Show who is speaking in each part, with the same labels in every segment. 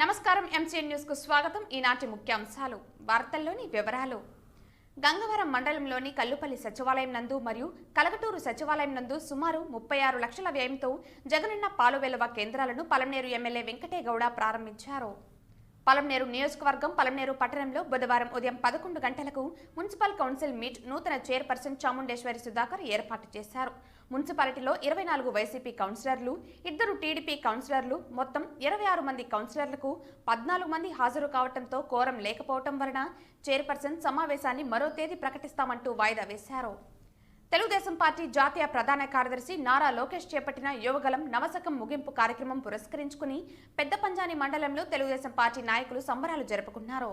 Speaker 1: నమస్కారం MCN news కు స్వాగతం. ఈనాటి ముఖ్యాంశాలు వార్తల్లోని వివరాలు. గంగవరం మండలంలోని కల్లుపల్లి సచివాలయం నందు మరియు కలగటూరు సచివాలయం నందు సుమారు 36 లక్షల వ్యయంతో జగనన్న పాలువెలువ కేంద్రాలను పలమనేరు ఎమ్మెల్యే వెంకటేగౌడ ప్రారంభించారు. పలమనేరు నియోజకవర్గం పలమనేరు పట్టణంలో బుధవారం ఉదయం 11 గంటలకు మున్సిపల్ కౌన్సిల్ మీట్ నూతన చైర్పర్సన్ చాముండేశ్వరి సుధాకర్ ఏర్పాటు చేశారు. మున్సిపాలిటీలో 24 వైసీపీ కౌన్సిలర్లు, 2 టీడీపీ కౌన్సిలర్లు, మొత్తం 26 మంది కౌన్సిలర్లకు 14 మంది హాజరు కావడంతో కోరం లేకపోవడం వలన చైర్పర్సన్ సమావేశాన్ని మరో తేదీ ప్రకటిస్తామంటూ వాయిదా వేశారు. తెలుగుదేశం పార్టీ జాతీయ ప్రధాన కార్యదర్శి నారా లోకేష్ చేపట్టిన యువగలం నవశకం ముగింపు కార్యక్రమం పురస్కరించుకుని పెద్దపంజాని మండలంలో తెలుగుదేశం పార్టీ నాయకులు సంబరాలు జరుపుకున్నారు.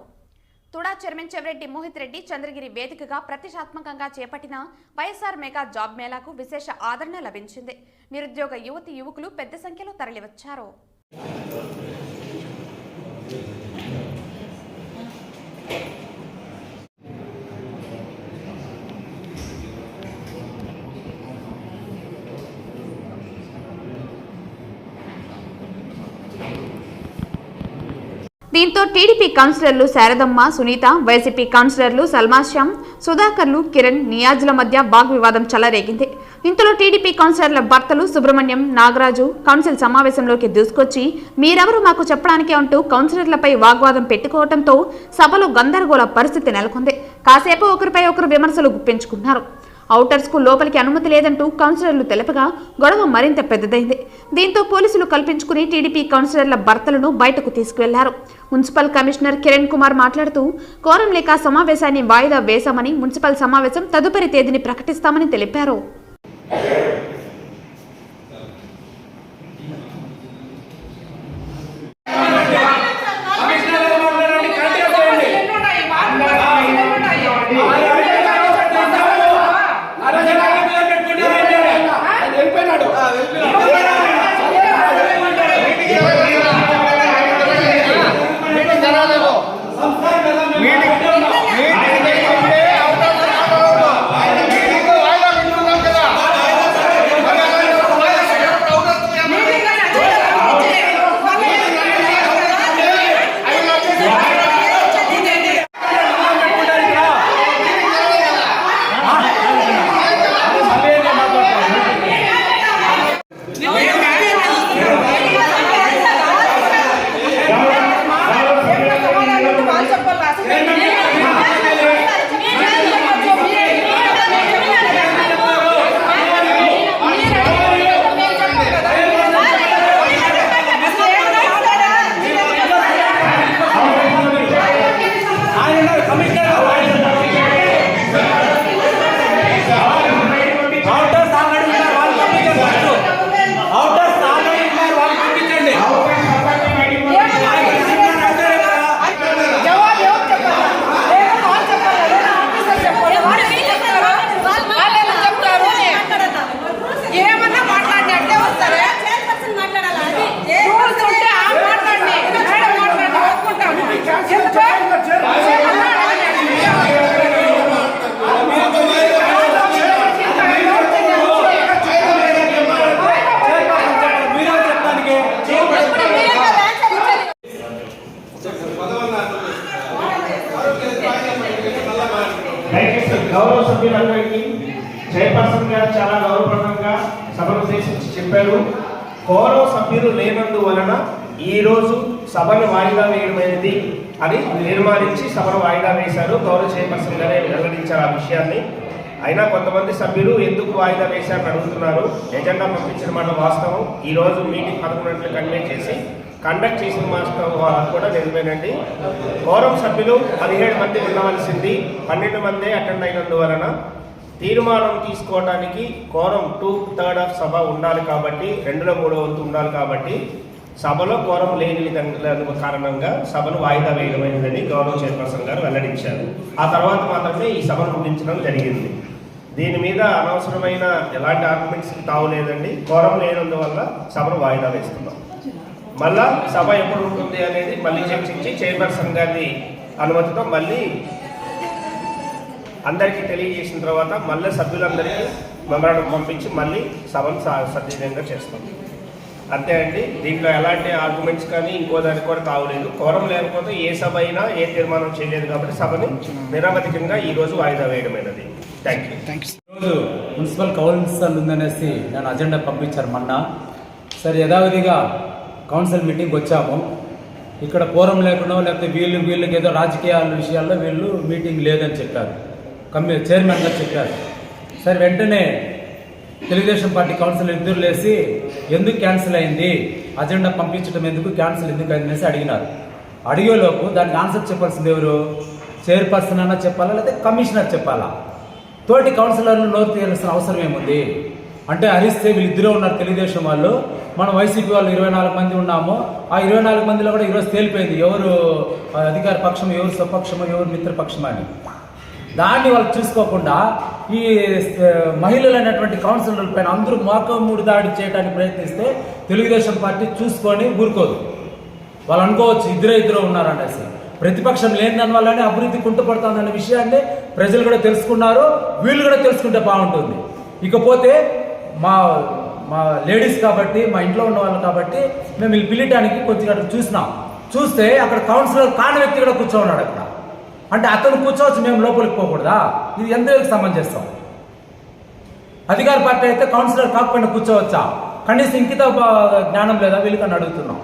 Speaker 1: తుడా చైర్మన్ చెవిరెడ్డి మోహిత్ రెడ్డి చంద్రగిరి వేదికగా ప్రతిష్టాత్మకంగా చేపట్టిన వైఎస్ఆర్ మెగా జాబ్ మేళాకు విశేష ఆదరణ లభించింది. నిరుద్యోగ యువతి యువకులు పెద్ద సంఖ్యలో తరలివచ్చారు. దీంతో టీడీపీ కౌన్సిలర్లు శారదమ్మ, సునీత, వైసీపీ కౌన్సిలర్లు సల్మాశ్యామ్, సుధాకర్లు, కిరణ్, నియాజుల మధ్య వాగ్వివాదం చెలరేగింది. ఇంతలో టీడీపీ కౌన్సిలర్ల భర్తలు సుబ్రహ్మణ్యం, నాగరాజు కౌన్సిల్ సమావేశంలోకి దూసుకొచ్చి మీరెవరు మాకు చెప్పడానికే అంటూ కౌన్సిలర్లపై వాగ్వాదం పెట్టుకోవడంతో సభలో గందరగోళ పరిస్థితి నెలకొంది. కాసేపు ఒకరిపై ఒకరు విమర్శలు గుప్పించుకున్నారు. ఔటర్స్ కు లోపలికి అనుమతి లేదంటూ కౌన్సిలర్లు తెలపగా గొడవ మరింత పెద్దదైంది. దీంతో పోలీసులు కల్పించుకుని టీడీపీ కౌన్సిలర్ల భర్తలను బయటకు తీసుకువెళ్లారు. మున్సిపల్ కమిషనర్ కిరణ్ కుమార్ మాట్లాడుతూ కోరం లేక సమావేశాన్ని వాయిదా వేశామని, మున్సిపల్ సమావేశం తదుపరి తేదీని ప్రకటిస్తామని తెలిపారు.
Speaker 2: గౌరవ సభ్యులందరికీ చైర్పర్సన్ గారు చాలా గౌరవప్రదంగా సభను ఉద్దేశించి చెప్పారు. గౌరవ సభ్యులు లేనందువలన ఈరోజు సభను వాయిదా వేయడమైనది అని తీర్మానించి సభను వాయిదా వేశారు. గౌరవ చైర్పర్సన్ గారే వెల్లడించారు ఆ విషయాన్ని. అయినా కొంతమంది సభ్యులు ఎందుకు వాయిదా వేశారని అడుగుతున్నారు. ఎజెండా పంపించిన మాట వాస్తవం. ఈరోజు మీటింగ్ 11 గంటలకు కన్వే చేసి కండక్ట్ చేసిన మాస్టర్ కూడా నిజమేనండి. కోరం సభ్యులు 17 మంది ఉండవలసింది, 12 మందే అటెండ్ అయినందువలన తీర్మానం తీసుకోవడానికి కోరం 2/3 ఆఫ్ సభ ఉండాలి కాబట్టి 2లో 3 వంతు ఉండాలి కాబట్టి సభలో కోరం లేని కారణంగా సభను వాయిదా వేయడమైనదని గౌరవ చైర్పర్సన్ గారు వెల్లడించారు. ఆ తర్వాత మాత్రమే ఈ సభను ముగించడం జరిగింది. దీని మీద అనవసరమైన ఎలాంటి ఆర్గ్యుమెంట్స్కి తావులేదండి. కోరం లేనందువల్ల సభను వాయిదా వేస్తున్నాం. మళ్ళా సభ ఎప్పుడు ఉంటుంది అనేది మళ్ళీ చర్చించి చైర్పర్సన్ గారి అనుమతితో మళ్ళీ అందరికీ తెలియజేసిన తర్వాత మళ్ళీ సభ్యులందరికీ మెమరాండం పంపించి మళ్ళీ సభను సద్వినియోగంగా చేస్తాం. అంతే అండి. దీంట్లో ఎలాంటి ఆర్గ్యుమెంట్స్ కానీ ఇంకో దానికి కూడా తావులేదు. కోరం లేకపోతే ఏ సభ అయినా ఏ తీర్మానం చేయలేదు కాబట్టి సభని నిరవధికంగా ఈరోజు వాయిదా వేయడమైనది. Thank you.
Speaker 3: ఈరోజు మున్సిపల్ కౌన్సిల్ ఉందనేసి నేను అజెండా పంపించారు మొన్న. సరే యథావిధిగా కౌన్సిల్ మీటింగ్కి వచ్చాము. ఇక్కడ పూర్వం లేకుండా లేకపోతే వీళ్ళకి ఏదో రాజకీయాల విషయాల్లో వీళ్ళు మీటింగ్ లేదని చెప్పారు. చైర్మన్ గారు చెప్పారు. సరే వెంటనే తెలుగుదేశం పార్టీ కౌన్సిల్ ఇద్దరు లేసి ఎందుకు క్యాన్సిల్ అయింది, అజెండా పంపించడం ఎందుకు, క్యాన్సిల్ ఎందుకు అయింది అనేసి అడిగినారు. అడిగేలోపు దానికి ఆన్సర్ చెప్పాల్సింది ఎవరు? చైర్పర్సన్ అన్నా చెప్పాలా లేకపోతే కమిషనర్ చెప్పాలా? తోటి కౌన్సిలర్లు నోరు తీయాల్సిన అవసరం ఏముంది? అంటే హరిస్తే వీళ్ళిద్దరూ ఉన్నారు తెలుగుదేశం వాళ్ళు, మనం వైసీపీ వాళ్ళు 24 మంది ఉన్నాము. ఆ 24 మందిలో కూడా ఈరోజు తేలిపోయింది ఎవరు అధికార పక్షం, ఎవరు స్వపక్షము, ఎవరు మిత్రపక్షం అని. దాన్ని వాళ్ళు చూసుకోకుండా ఈ మహిళలైనటువంటి కౌన్సిలర్ల పైన అందరూ మోకమూడి దాడి చేయడానికి ప్రయత్నిస్తే తెలుగుదేశం పార్టీ చూసుకొని ఊరుకోదు. వాళ్ళు అనుకోవచ్చు ఇద్దరు ఉన్నారనేసి. ప్రతిపక్షం లేని దానివల్లనే అభివృద్ధి కుంటుపడుతుందనే విషయాన్ని ప్రజలు కూడా తెలుసుకున్నారు, వీళ్ళు కూడా తెలుసుకుంటే బాగుంటుంది. ఇకపోతే మా లేడీస్ కాబట్టి, మా ఇంట్లో ఉన్న వాళ్ళు కాబట్టి మేము వీళ్ళు పిలియటానికి కొద్దిగా చూస్తే అక్కడ కౌన్సిలర్ కాని వ్యక్తి కూడా కూర్చోన్నాడు అక్కడ. అంటే అతను కూర్చోవచ్చు, మేము లోపలికి పోకూడదా? ఇది ఎంతవరకు సమంజసం? అధికార పార్టీ అయితే కౌన్సిలర్ కాకపోయినా కూర్చోవచ్చా? కనీసం ఇంకిత జ్ఞానం లేదా వీళ్ళకని అడుగుతున్నాం.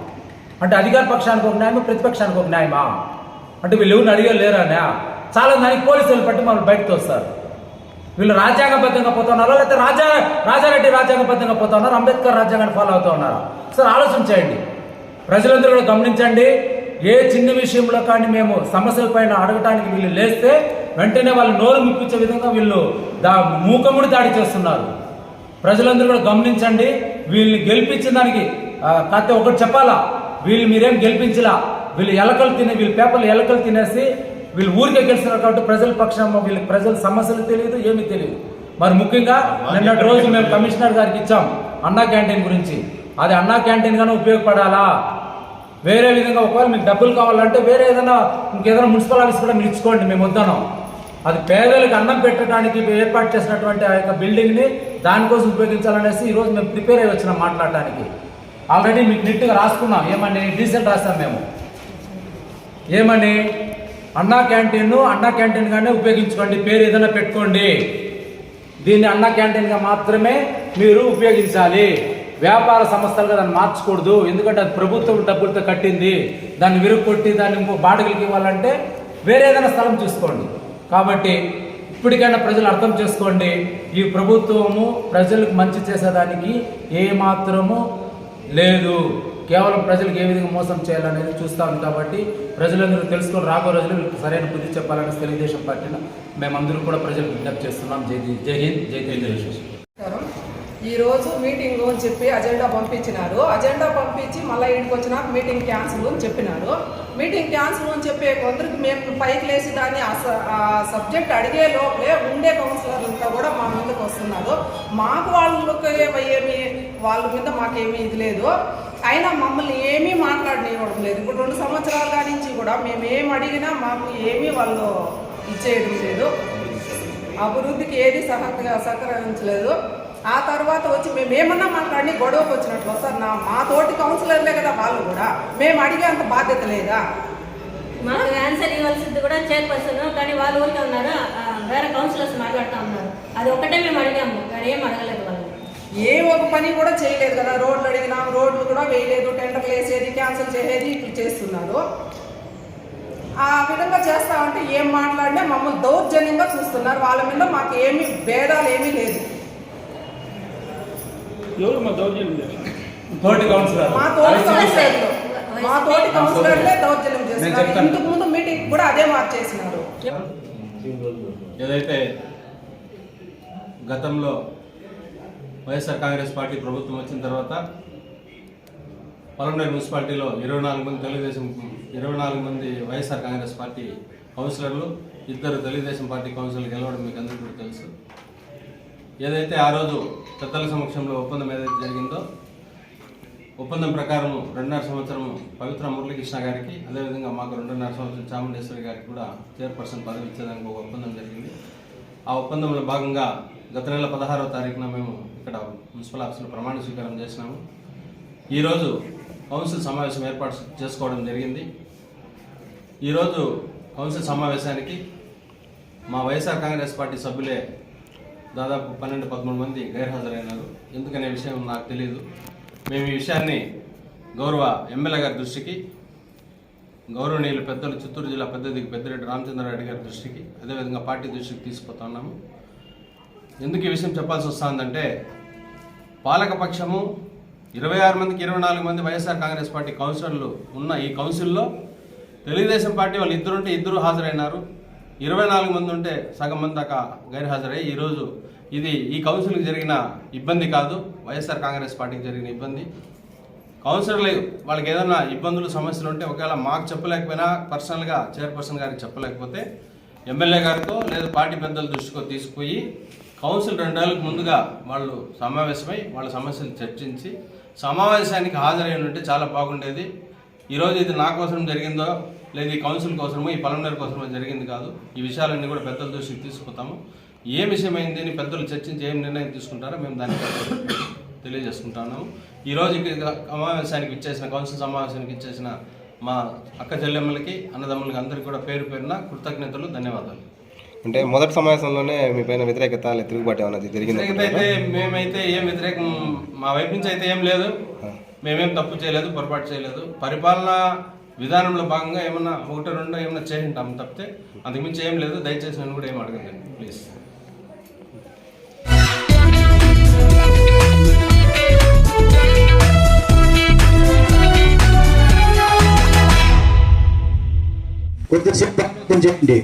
Speaker 3: అంటే అధికార పక్షానికి ఒక న్యాయమా, ప్రతిపక్షానికి ఒక న్యాయమా? అంటే వీళ్ళు ఎవరిని అడిగే లేరానా? చాలా దానికి పోలీసులు పట్టి మమ్మల్ని బయటకు వస్తారు. వీళ్ళు రాజ్యాంగబద్ధంగా పోతున్నారా లేకపోతే రాజారెడ్డి రాజ్యాంగబద్ధంగా పోతున్నారు, అంబేద్కర్ రాజ్యాంగాన్ని ఫాలో అవుతూ ఉన్నారా? సార్ ఆలోచన చేయండి. ప్రజలందరూ కూడా గమనించండి. ఏ చిన్న విషయంలో కానీ మేము సమస్యల పైన అడగటానికి వీళ్ళు లేస్తే వెంటనే వాళ్ళు నోరు మిప్పించే విధంగా వీళ్ళు మూకముడి దాడి చేస్తున్నారు. ప్రజలందరూ కూడా గమనించండి. వీళ్ళని గెలిపించిన దానికి కాకపోతే ఒకటి చెప్పాలా, వీళ్ళు మీరేం గెలిపించలా, వీళ్ళు వీళ్ళ పేపర్లు ఎలకలు తినేసి వీళ్ళు ఊరికే గెలిచినారు కాబట్టి ప్రజల పక్షం వీళ్ళకి ప్రజల సమస్యలు తెలియదు, ఏమీ తెలియదు. మరి ముఖ్యంగా నిన్నటి రోజు మేము కమిషనర్ గారికి ఇచ్చాం అన్నా క్యాంటీన్ గురించి. అది అన్నా క్యాంటీన్ గానే ఉపయోగపడాలా? వేరే విధంగా ఒకవేళ మీకు డబ్బులు కావాలంటే వేరే ఇంకేదైనా మున్సిపల్ ఆఫీస్ కూడా మీరు ఇచ్చుకోండి, మేము వద్దాం. అది పేదలకు అన్నం పెట్టడానికి ఏర్పాటు చేసినటువంటి ఆ యొక్క బిల్డింగ్ని దానికోసం ఉపయోగించాలనేసి ఈరోజు మేము ప్రిపేర్ అయ్యి వచ్చినాం మాట్లాడటానికి. ఆల్రెడీ మీకు నీట్గా రాసుకున్నాం. ఏమని డీసెంట్ రాస్తాం మేము. ఏమని? అన్నా క్యాంటీన్గానే ఉపయోగించుకోండి, పేరు ఏదైనా పెట్టుకోండి, దీన్ని అన్నా క్యాంటీన్గా మాత్రమే మీరు ఉపయోగించాలి, వ్యాపార సంస్థలుగా దాన్ని మార్చకూడదు. ఎందుకంటే అది ప్రభుత్వం డబ్బులతో కట్టింది, దాన్ని విరుక్కొట్టి దాన్ని ఇంకో బాడుగలకి ఇవ్వాలంటే వేరే ఏదైనా స్థలం చూసుకోండి. కాబట్టి ఇప్పటికైనా ప్రజలు అర్థం చేసుకోండి, ఈ ప్రభుత్వము ప్రజలకు మంచి చేసేదానికి ఏమాత్రము లేదు, కేవలం ప్రజలకు ఏ విధంగా మోసం చేయాలనేది చూస్తా ఉంది. కాబట్టి ప్రజలందరూ తెలుసుకొని రాబో రోజులు వీళ్ళకి సరైన బుద్ధి చెప్పాలని తెలుగుదేశం పార్టీని మేమందరూ కూడా ప్రజలకు విజ్ఞప్తి చేస్తున్నాం. జై హింద్, జై తెలుగుదేశం.
Speaker 4: ఈరోజు మీటింగ్ అని చెప్పి అజెండా పంపించినారు. అజెండా పంపించి మళ్ళీ ఇంటికి వచ్చినా మీటింగ్ క్యాన్సిల్ అని చెప్పినారు. మీటింగ్ క్యాన్సిల్ అని చెప్పే కొందరికి మేము పైకి లేచి దాన్ని ఆ సబ్జెక్ట్ అడిగే లోపలే ఉండే కౌన్సిలర్లంతా కూడా మా మీదకి వస్తున్నారు. మాకు వాళ్ళ మీద మాకేమీ ఇది లేదు, అయినా మమ్మల్ని ఏమీ మాట్లాడనివ్వడం లేదు. ఇప్పుడు 2 సంవత్సరాల నుంచి కూడా మేము ఏం అడిగినా మాకు ఏమీ వాళ్ళు ఇచ్చేయడం లేదు, అభివృద్ధికి ఏది సహకరించలేదు. ఆ తర్వాత వచ్చి మేము ఏమన్నా మాట్లాడి గొడవకు వచ్చినట్లు వస్తారు. మా తోటి కౌన్సిలర్లే కదా వాళ్ళు కూడా, మేము అడిగే అంత బాధ్యత లేదా?
Speaker 5: మాకు ఆన్సర్ ఇవ్వాల్సింది కూడా చైర్పర్సన్, కానీ వాళ్ళు ఊరికే ఉన్నారు, వేరే కౌన్సిలర్స్ మాట్లాడుతూ ఉన్నారు. అది ఒకటే మేము అడిగాము, కానీ ఏం అడగలేదు వాళ్ళు.
Speaker 4: ఏ ఒక పని కూడా చేయలేదు కదా. రోడ్లు అడిగినాం, రోడ్లు కూడా వేయలేదు, టెండర్లు వేసేది, క్యాన్సిల్ చేసేది, ఇట్లా చేస్తున్నారు. ఆ విధంగా చేస్తామంటే ఏం మాట్లాడినా మమ్మల్ని దౌర్జన్యంగా చూస్తున్నారు. వాళ్ళ మీద మాకు ఏమీ భేదాలు ఏమీ లేదు.
Speaker 3: తోటి
Speaker 4: కౌన్సిలర్లే దౌర్జన్యం చేస్తున్నారు. ఇంతకు ముందు మీటింగ్ కూడా అదే మార్చేసినారు.
Speaker 6: ఏదైతే గతంలో వైఎస్ఆర్ కాంగ్రెస్ పార్టీ ప్రభుత్వం వచ్చిన తర్వాత పలమనేరు మున్సిపాలిటీలో 24 మంది వైఎస్ఆర్ కాంగ్రెస్ పార్టీ కౌన్సిలర్లు, 2 తెలుగుదేశం పార్టీ కౌన్సిలర్లు గెలవడం మీకు అందరికీ కూడా తెలుసు. ఏదైతే ఆ రోజు పెద్దల సమక్షంలో ఒప్పందం ఏదైతే జరిగిందో, ఒప్పందం ప్రకారం 2.5 సంవత్సరం పవిత్ర మురళీకృష్ణ గారికి, అదేవిధంగా మాకు 2.5 సంవత్సరం చాముండేశ్వరి గారికి కూడా చైర్పర్సన్ పదవి ఇచ్చేదానికి ఒక ఒప్పందం జరిగింది. ఆ ఒప్పందంలో భాగంగా గత నెల 16వ తారీఖున మేము ఇక్కడ మున్సిపల్ ఆఫీసులో ప్రమాణ స్వీకారం చేసినాము. ఈరోజు కౌన్సిల్ సమావేశం ఏర్పాటు చేసుకోవడం జరిగింది. ఈరోజు కౌన్సిల్ సమావేశానికి మా వైఎస్ఆర్ కాంగ్రెస్ పార్టీ సభ్యులే దాదాపు 12-13 మంది గైర్హాజరైనారు. ఎందుకనే విషయం నాకు తెలియదు. మేము ఈ విషయాన్ని గౌరవ ఎమ్మెల్యే గారి దృష్టికి, గౌరవనీయులు పెద్దలు చిత్తూరు జిల్లా పెద్దిరెడ్డి రామచంద్రారెడ్డి గారి దృష్టికి, అదేవిధంగా పార్టీ దృష్టికి తీసుకుపోతున్నాము. ఎందుకు ఈ విషయం చెప్పాల్సి వస్తుందంటే, పాలకపక్షము 26 మందికి 24 మంది వైఎస్ఆర్ కాంగ్రెస్ పార్టీ కౌన్సిలర్లు ఉన్న ఈ కౌన్సిల్లో తెలుగుదేశం పార్టీ వాళ్ళు ఇద్దరుంటే ఇద్దరు హాజరైనారు. 24 మంది ఉంటే సగం మంది దాకా గైర్హాజరై ఈరోజు ఇది ఈ కౌన్సిల్కి జరిగిన ఇబ్బంది కాదు, వైఎస్ఆర్ కాంగ్రెస్ పార్టీకి జరిగిన ఇబ్బంది. కౌన్సిలర్లు వాళ్ళకి ఏదైనా ఇబ్బందులు సమస్యలు ఉంటే ఒకవేళ మాకు చెప్పలేకపోయినా పర్సనల్గా చైర్పర్సన్ గారికి చెప్పలేకపోతే ఎమ్మెల్యే గారితో లేదా పార్టీ పెద్దల దృష్టికో తీసుకుపోయి కౌన్సిల్ 2 నెలలకు ముందుగా వాళ్ళు సమావేశమై వాళ్ళ సమస్యలు చర్చించి సమావేశానికి హాజరై ఉంటే చాలా బాగుండేది. ఈరోజు ఇది నా కోసం జరిగిందో లేదా ఈ కౌన్సిల్ కోసమో ఈ పలమనేరు కోసమో జరిగింది కాదు. ఈ విషయాలన్నీ కూడా పెద్దల దృష్టికి తీసుకుపోతాము. ఏ విషయమైంది అని పెద్దలు చర్చించి ఏం నిర్ణయం తీసుకుంటారో మేము దాన్ని తెలియజేసుకుంటున్నాము. ఈరోజు సమావేశానికి ఇచ్చేసిన కౌన్సిల్ సమావేశానికి ఇచ్చేసిన మా అక్క చెల్లెమ్మలకి అన్నదమ్ములకి అందరికీ కూడా పేరు పేరున కృతజ్ఞతలు, ధన్యవాదాలు.
Speaker 7: అంటే మొదటి సమావేశంలోనే మీ పైన వ్యతిరేకత తిరుగుబాటు ఏమన్నది జరిగింది?
Speaker 6: అయితే మేమైతే ఏం వ్యతిరేకం మా వైపు నుంచి అయితే ఏం లేదు. మేమేం తప్పు చేయలేదు, పొరపాటు చేయలేదు. పరిపాలన విధానంలో భాగంగా ఏమన్నా 1-2 ఏమన్నా చేసింటాము తప్పితే అంతకుమించి ఏం లేదు. దయచేసి నన్ను కూడా ఏం అడగండి ప్లీజ్.
Speaker 8: కొద్దిసేపు చేయండి.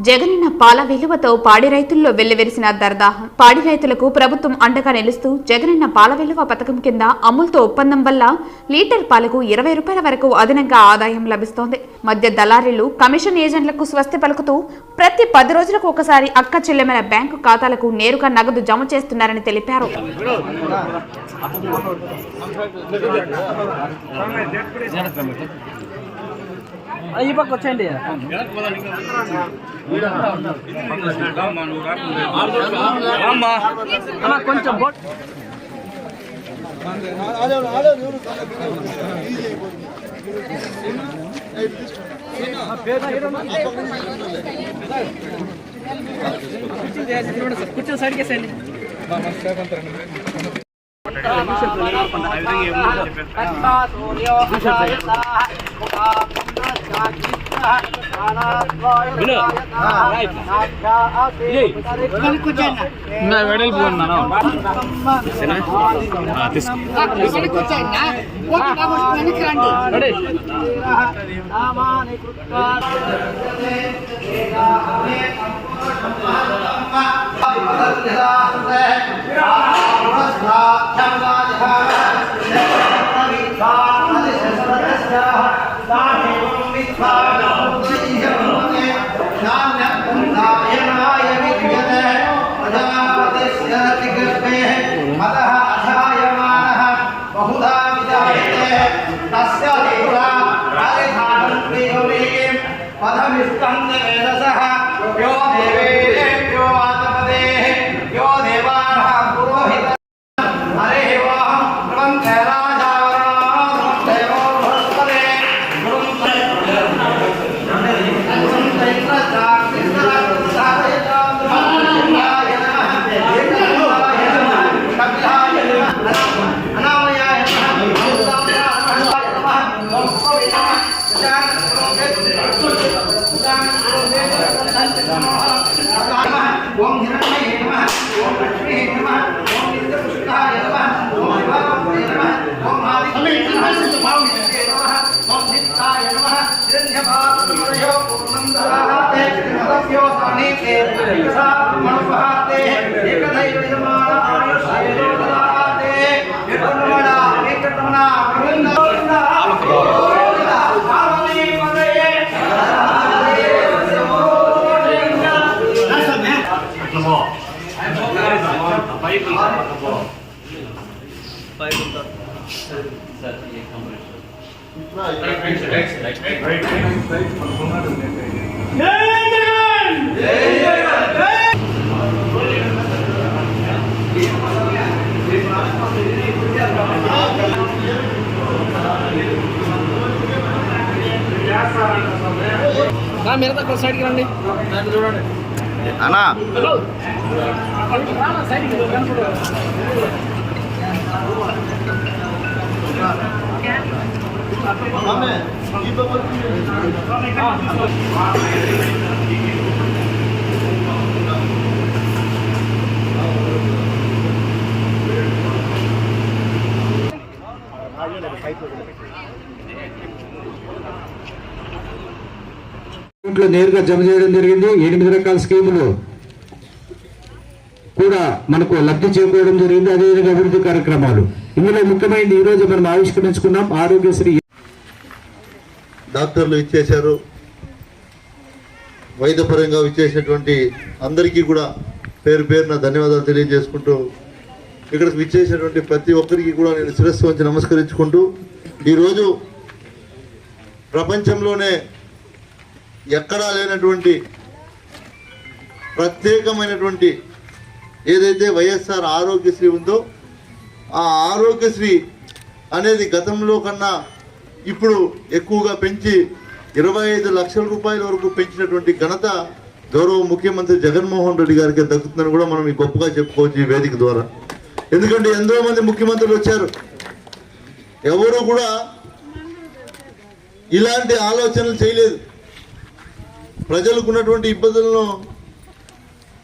Speaker 1: జగనన్న పాల విలువతో పాడి రైతుల్లో వెల్లివిరిసిన దరదాహం. పాడి రైతులకు ప్రభుత్వం అండగా నిలుస్తూ జగనన్న పాల విలువ పథకం కింద అమూల్తో ఒప్పందం వల్ల లీటర్ పాలకు 20 రూపాయల వరకు అదనంగా ఆదాయం లభిస్తోంది. మధ్య దళారీలు, కమిషన్ ఏజెంట్లకు స్వస్తి పలుకుతూ ప్రతి 10 రోజులకు ఒకసారి అక్క చెల్లెమ్మల బ్యాంకు ఖాతాలకు నేరుగా నగదు జమ చేస్తున్నారని తెలిపారు.
Speaker 9: ఈ పక్క వచ్చేయండి. కొంచెం కూర్చొని సైడ్కి వేసేయండి. మీరు సైడ్కి రండి చూడండి
Speaker 7: అన్నా
Speaker 9: సైడ్కి
Speaker 8: నేరుగా జమ చేయడం జరిగింది. 8 రకాల స్కీములు కూడా మనకు లబ్ధి చేకూరడం జరిగింది. అదేవిధంగా అభివృద్ధి కార్యక్రమాలు ఇందులో ముఖ్యమైనది ఈ రోజు మనం ఆవిష్కరించుకున్నాం ఆరోగ్యశ్రీ.
Speaker 10: డాక్టర్లు ఇచ్చేశారు, వైద్యపరంగా ఇచ్చేసినటువంటి అందరికీ కూడా పేరు పేరున ధన్యవాదాలు తెలియజేసుకుంటూ ఇక్కడికి ఇచ్చేసినటువంటి ప్రతి ఒక్కరికి కూడా నేను శిరస్సు వంచి నమస్కరించుకుంటూ ఈరోజు ప్రపంచంలోనే ఎక్కడా లేనటువంటి ప్రత్యేకమైనటువంటి ఏదైతే వైఎస్ఆర్ ఆరోగ్యశ్రీ ఉందో ఆ ఆరోగ్యశ్రీ అనేది గతంలో కన్నా ఇప్పుడు ఎక్కువగా పెంచి 25 లక్షల రూపాయల వరకు పెంచినటువంటి ఘనత గౌరవ ముఖ్యమంత్రి జగన్మోహన్ రెడ్డి గారికి దక్కుతుందని కూడా మనం ఈ గొప్పగా చెప్పుకోవచ్చు ఈ వేదిక ద్వారా. ఎందుకంటే ఎంతో మంది ముఖ్యమంత్రులు వచ్చారు, ఎవరు కూడా ఇలాంటి ఆలోచనలు చేయలేదు. ప్రజలకు ఉన్నటువంటి ఇబ్బందులను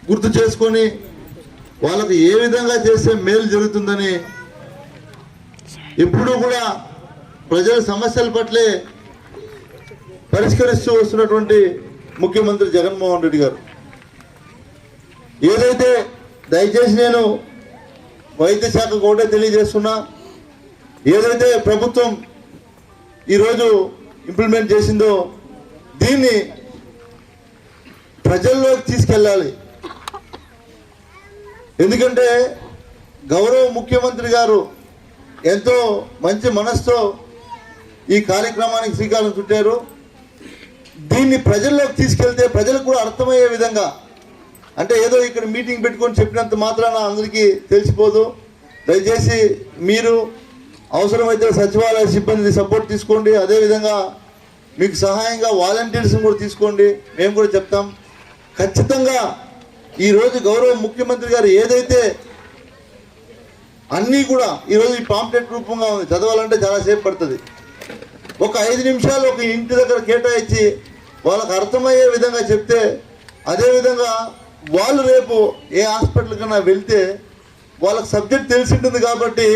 Speaker 10: గుర్తు చేసుకొని వాళ్ళకు ఏ విధంగా చేస్తే మేలు జరుగుతుందని ఎప్పుడూ కూడా ప్రజల సమస్యల పట్లే పరిష్కరిస్తూ వస్తున్నటువంటి ముఖ్యమంత్రి జగన్మోహన్ రెడ్డి గారు. ఏదైతే దయచేసి నేను వైద్య శాఖకు ఒకటే తెలియజేస్తున్నా, ఏదైతే ప్రభుత్వం ఈరోజు ఇంప్లిమెంట్ చేసిందో దీన్ని ప్రజల్లోకి తీసుకెళ్ళాలి. ఎందుకంటే గౌరవ ముఖ్యమంత్రి గారు ఎంతో మంచి మనసుతో ఈ కార్యక్రమానికి శ్రీకారం చుట్టారు. దీన్ని ప్రజల్లోకి తీసుకెళ్తే ప్రజలకు కూడా అర్థమయ్యే విధంగా, అంటే ఏదో ఇక్కడ మీటింగ్ పెట్టుకొని చెప్పినంత మాత్రాన అందరికీ తెలిసిపోదు. దయచేసి మీరు అవసరమైతే సచివాలయ సిబ్బంది సపోర్ట్ తీసుకోండి, అదేవిధంగా మీకు సహాయంగా వాలంటీర్స్ని కూడా తీసుకోండి, మేము కూడా చెప్తాం. ఖచ్చితంగా ఈరోజు గౌరవ ముఖ్యమంత్రి గారు ఏదైతే అన్నీ కూడా ఈరోజు ఈ పాంప్లెట్ రూపంగా ఉంది, చదవాలంటే చాలాసేపు పడుతుంది. ఒక 5 నిమిషాలు ఒక ఇంటి దగ్గర కేటాయించి వాళ్ళకు అర్థమయ్యే విధంగా చెప్తే, అదేవిధంగా వాళ్ళు రేపు ఏ హాస్పిటల్ కన్నా వెళ్తే వాళ్ళకి సబ్జెక్ట్ తెలిసి ఉంటుంది కాబట్టి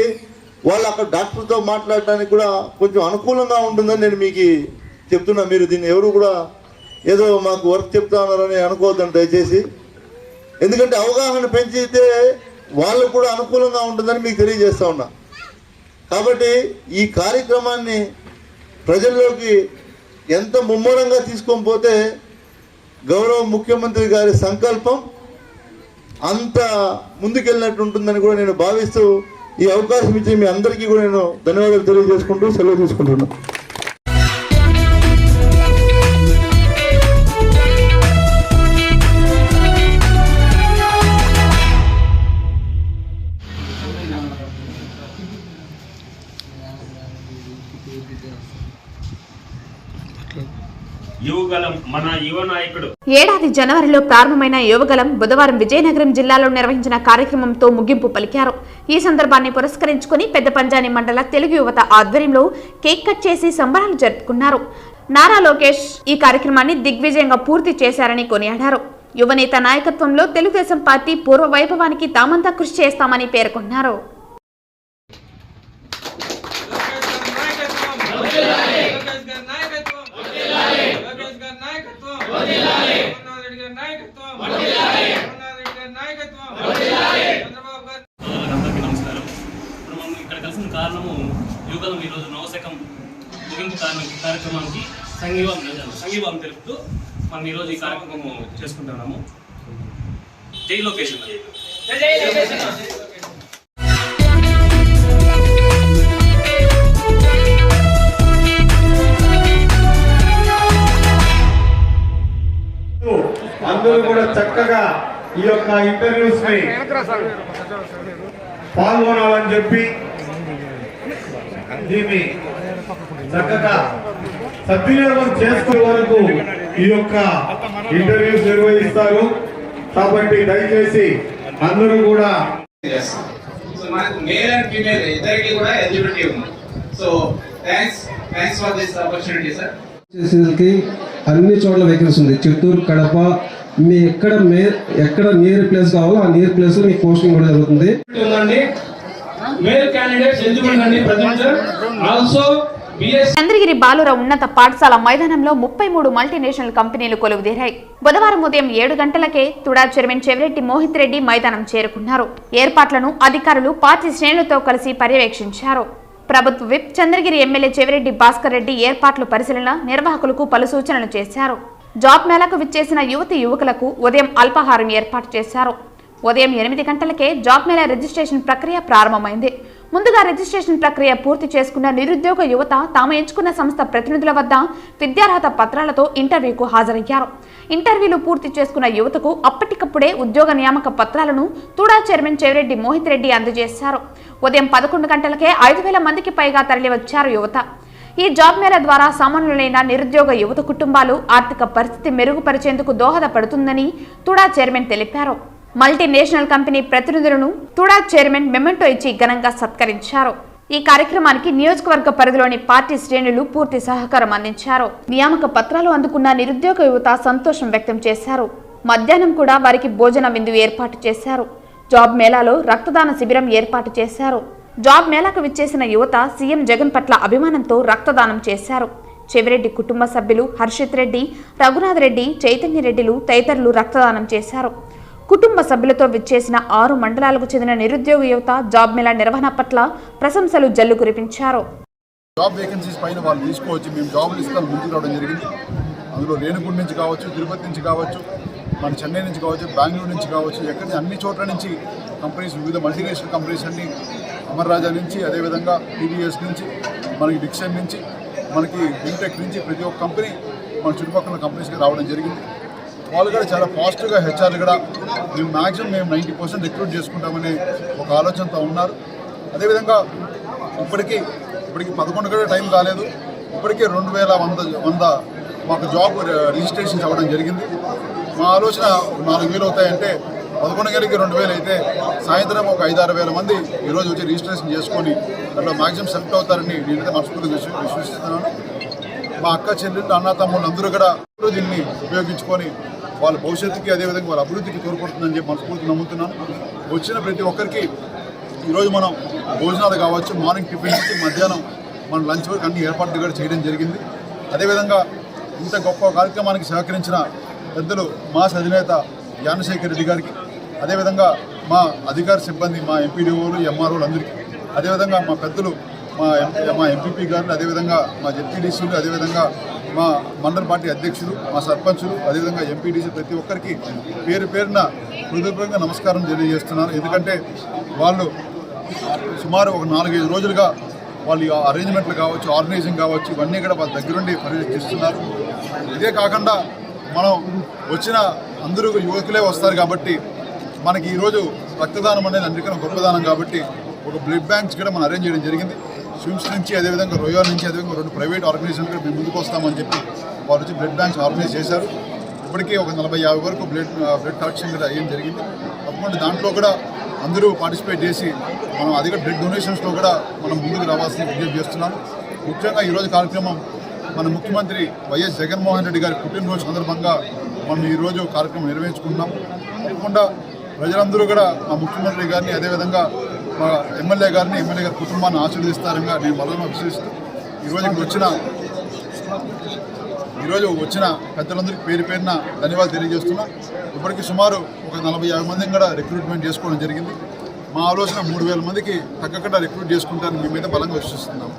Speaker 10: వాళ్ళు అక్కడ డాక్టర్తో మాట్లాడడానికి కూడా కొంచెం అనుకూలంగా ఉంటుందని నేను మీకు చెప్తున్నా. మీరు దీన్ని ఎవరు కూడా ఏదో మాకు వర్క్ చెప్తా ఉన్నారని అనుకోవద్దని దయచేసి. ఎందుకంటే అవగాహన పెంచితే వాళ్ళకు కూడా అనుకూలంగా ఉంటుందని మీకు తెలియజేస్తా ఉన్నా. కాబట్టి ఈ కార్యక్రమాన్ని ప్రజల్లోకి ఎంత ముమ్మరంగా తీసుకొని పోతే గౌరవ ముఖ్యమంత్రి గారి సంకల్పం అంత ముందుకెళ్ళినట్టు ఉంటుందని కూడా నేను భావిస్తూ ఈ అవకాశం ఇచ్చి మీ అందరికీ కూడా నేను ధన్యవాదాలు తెలియజేసుకుంటూ సెలవు తీసుకుంటున్నాను.
Speaker 1: ఏడాది జనవరిలో ప్రారంభమైన యువగలం బుధవారం విజయనగరం జిల్లాలో నిర్వహించిన కార్యక్రమంతో ముగింపు పలికారు. ఈ సందర్భాన్ని పురస్కరించుకుని పెద్ద పంజాని మండల తెలుగు యువత ఆధ్వర్యంలో కేక్ కట్ చేసి సంబరాలు జరుపుకున్నారు. నారా లోకేష్ ఈ కార్యక్రమాన్ని దిగ్విజయంగా పూర్తి చేశారని కొనియాడారు. యువనేత నాయకత్వంలో తెలుగుదేశం పార్టీ పూర్వ వైభవానికి తామంతా కృషి చేస్తామని పేర్కొన్నారు.
Speaker 11: అందరికీ నమస్కారం. ఇప్పుడు మనం ఇక్కడ కలిసిన కారణము యువగలం ఈరోజు నవశకం ముగింపు కార్యక్రమానికి సంఘీభావం తెలుపుతూ మనం ఈరోజు ఈ కార్యక్రమం చేసుకుంటున్నాము. జై లొకేషన్.
Speaker 12: అందరూ కూడా చక్కగా ఈ యొక్క ఇంటర్వ్యూస్ ని పాల్గొనాలని చెప్పి దీన్ని చక్కగా సద్వినియోగం చేసుకునే వరకు ఈ యొక్క ఇంటర్వ్యూస్ నిర్వహిస్తారు. కాబట్టి దయచేసి అందరూ కూడా
Speaker 13: మేల్ అండ్ ఫీమేల్ ఇద్దరికి కూడా ఎలిజిబిలిటీ ఉంది. So thanks for this opportunity sir.
Speaker 14: అన్ని చోట్ల వేకెన్సీ ఉంది. చిత్తూరు, కడప, మీ ఎక్కడ నియర్ ప్లేస్ కావాలో ఆ నియర్ ప్లేస్ లో మీకు పోస్టింగ్ కూడా జరుగుతుంది.
Speaker 1: చంద్రగిరి బాలుర ఉన్నత పాఠశాల మైదానంలో 33 మల్టీనేషనల్ కంపెనీలు కొలువుదీరాయి. బుధవారం ఉదయం 7 గంటలకే తుడా చైర్మన్ చెవిరెడ్డి మోహిత్ రెడ్డి మైదానం చేరుకున్నారు. ఏర్పాట్లను అధికారులు పార్టీ శ్రేణులతో కలిసి పర్యవేక్షించారు. ప్రభుత్వ విప్ చంద్రగిరి ఎమ్మెల్యే చెవిరెడ్డి భాస్కర్ రెడ్డి ఏర్పాట్లు పరిశీలన, నిర్వాహకులకు పలు సూచనలు చేశారు. జాబ్ మేళాకు విచ్చేసిన యువకులకు ఉదయం అల్పాహారం ఏర్పాటు చేశారు. ఉదయం 8 గంటలకే జాబ్ మేళా రిజిస్ట్రేషన్ ప్రక్రియ ప్రారంభమైంది. ముందుగా రిజిస్ట్రేషన్ ప్రక్రియ పూర్తి చేసుకున్న నిరుద్యోగ యువత తాము ఎంచుకున్న సంస్థ ప్రతినిధుల వద్ద విద్యార్హత పత్రాలతో ఇంటర్వ్యూకు హాజరయ్యారు. ఇంటర్వ్యూలు పూర్తి చేసుకున్న యువతకు అప్పటికప్పుడే ఉద్యోగ నియామక పత్రాలను తుడా చైర్మన్ చెవిరెడ్డి మోహిత్ రెడ్డి అందజేశారు. ఉదయం 11 గంటలకే 5,000 మందికి పైగా తరలివచ్చారు యువత. ఈ జాబ్ మేళా ద్వారా సామాన్యులైన నిరుద్యోగ యువత కుటుంబాలు ఆర్థిక పరిస్థితి మెరుగుపరిచేందుకు దోహదపడుతుందని తుడా చైర్మన్ తెలిపారు. మల్టీనేషనల్ కంపెనీ ప్రతినిధులను తుడా చైర్మన్ మెమెంటో ఇచ్చి ఘనంగా సత్కరించారు. ఈ కార్యక్రమానికి నియోజకవర్గ పరిధిలోని పార్టీ శ్రేణులు పూర్తి సహకారం అందించారు. నియామక పత్రాలు అందుకున్న నిరుద్యోగ యువత సంతోషం వ్యక్తం చేశారు. మధ్యాహ్నం కూడా వారికి భోజన విందు ఏర్పాటు చేశారు. జాబ్ మేళాలో రక్తదాన శిబిరం ఏర్పాటు చేశారు. జాబ్ మేళాకు విచ్చేసిన యువత సీఎం జగన్ పట్ల అభిమానంతో రక్తదానం చేశారు. చెవిరెడ్డి కుటుంబ సభ్యులు హర్షిత్ రెడ్డి, రఘునాథ్ రెడ్డి, చైతన్య రెడ్డిలు తదితరులు రక్తదానం చేశారు. కుటుంబ సభ్యులతో విచ్చేసిన 6 మండలాలకు చెందిన నిరుద్యోగ యువత జాబ్ మేళా నిర్వహణ పట్ల ప్రశంసలు జల్లు కురిపించారు.
Speaker 15: జాబ్ వేకెన్సీస్ పైన వాళ్ళు తీసుకోవచ్చు, మేము జాబులు ఇస్తాను ముందుకు రావడం జరిగింది. అందులో రేణుగుండ నుంచి కావచ్చు, తిరుపతి నుంచి కావచ్చు, మన చెన్నై నుంచి కావచ్చు, బెంగళూరు నుంచి కావచ్చు, ఎక్కడి అన్ని చోట్ల నుంచి కంపెనీస్, వివిధ మల్టీనేషనల్ కంపెనీస్ అన్ని, అమర్ రాజా నుంచి, అదేవిధంగా టీవీఎస్ నుంచి, మనకి డిక్సన్ నుంచి, మనకి బిల్టెక్ నుంచి ప్రతి ఒక్క కంపెనీ మన చుట్టుపక్కల కంపెనీస్కి రావడం జరిగింది. వాళ్ళు కూడా చాలా పాజిటివ్గా హెచ్ఆర్లు కూడా మేము మ్యాక్సిమం 90% రిక్రూట్ చేసుకుంటామనే ఒక ఆలోచనతో ఉన్నారు. అదేవిధంగా ఇప్పటికీ 11 కూడా టైం కాలేదు, ఇప్పటికే 2,100 మాకు జాబ్ రిజిస్ట్రేషన్స్ అవ్వడం జరిగింది. మా ఆలోచన 4,000 అవుతాయంటే 11 గంటలకి 2,000 అయితే సాయంత్రం ఒక 5-6 వేల మంది ఈరోజు వచ్చి రిజిస్ట్రేషన్ చేసుకొని దాంట్లో మ్యాక్సిమం సెలెక్ట్ అవుతారని నేనైతే మనస్ఫూర్తిగా విశ్వసిస్తున్నాను. మా అక్క చెల్లెళ్ళు, అన్న తమ్ముళ్ళు అందరూ కూడా దీన్ని ఉపయోగించుకొని వాళ్ళ భవిష్యత్తుకి, అదేవిధంగా వాళ్ళ అభివృద్ధికి తోడ్పడుతుందని చెప్పి మనస్ఫూర్తి నమ్ముతున్నాను. వచ్చిన ప్రతి ఒక్కరికి ఈరోజు మనం భోజనాలు కావచ్చు, మార్నింగ్ టిఫిన్ నుంచి మధ్యాహ్నం మన లంచ్ వరకు అన్ని ఏర్పాట్లు కూడా చేయడం జరిగింది. అదేవిధంగా ఇంత గొప్ప కార్యక్రమానికి సహకరించిన పెద్దలు మాస్ అధినేత యానశేఖర్ రెడ్డి గారికి, అదేవిధంగా మా అధికార సిబ్బంది, మా ఎంపీడీఓలు, ఎంఆర్ఓలు అందరికీ, అదేవిధంగా మా పెద్దలు, మా ఎంపీపీ గారు, అదేవిధంగా మా జెడ్పీడీసీలు, అదేవిధంగా మా మండల పార్టీ అధ్యక్షులు, మా సర్పంచులు, అదేవిధంగా ఎంపీడీసీ ప్రతి ఒక్కరికి పేరున హృదయపూర్వకంగా నమస్కారం తెలియజేస్తున్నాను. ఎందుకంటే వాళ్ళు సుమారు ఒక 4-5 రోజులుగా వాళ్ళు అరేంజ్మెంట్లు కావచ్చు, ఆర్గనైజింగ్ కావచ్చు, ఇవన్నీ కూడా వాళ్ళ దగ్గరుండి పర్యవేక్షిస్తున్నారు. ఇదే కాకుండా మనం వచ్చిన అందరూ యువకులే వస్తారు కాబట్టి మనకి ఈరోజు రక్తదానం అనేది అందుకని గొప్పదానం కాబట్టి ఒక బ్లడ్ బ్యాంక్స్ కూడా మనం అరేంజ్ చేయడం జరిగింది. స్విమ్స్ నుంచి, అదేవిధంగా రోయల్ నుంచి, అదేవిధంగా 2 ప్రైవేట్ ఆర్గనైజేషన్ కూడా మేము ముందుకు వస్తామని చెప్పి వారు వచ్చి బ్లడ్ బ్యాంక్స్ ఆర్గనైజ్ చేశారు. ఇప్పటికీ ఒక 40-50 వరకు బ్లడ్ కలెక్షన్ కూడా అయ్యేం జరిగింది. తప్పకుండా దాంట్లో కూడా అందరూ పార్టిసిపేట్ చేసి మనం అధిక బ్లడ్ డొనేషన్స్లో కూడా మనం ముందుకు రావాల్సిన విజ్ఞప్తి చేస్తున్నాను. ముఖ్యంగా ఈరోజు కార్యక్రమం మన ముఖ్యమంత్రి వైఎస్ జగన్మోహన్ రెడ్డి గారి పుట్టినరోజు సందర్భంగా మనం ఈరోజు కార్యక్రమం నిర్వహించుకుంటున్నాం. తప్పకుండా ప్రజలందరూ కూడా మా ముఖ్యమంత్రి గారిని, అదేవిధంగా మా ఎమ్మెల్యే గారి కుటుంబాన్ని ఆశీర్వదిస్తారని నేను బలంగా విశ్వసిస్తూ ఈరోజు వచ్చిన పెద్దలందరికీ పేరున ధన్యవాదాలు తెలియజేస్తున్నాం. ఇప్పటికీ సుమారు ఒక 40-50 మందిని కూడా రిక్రూట్మెంట్ చేసుకోవడం జరిగింది. మా ఆలోచన 3,000 మందికి తగ్గకుండా రిక్రూట్ చేసుకుంటారని మీ మీద బలంగా విశ్వసిస్తున్నాం.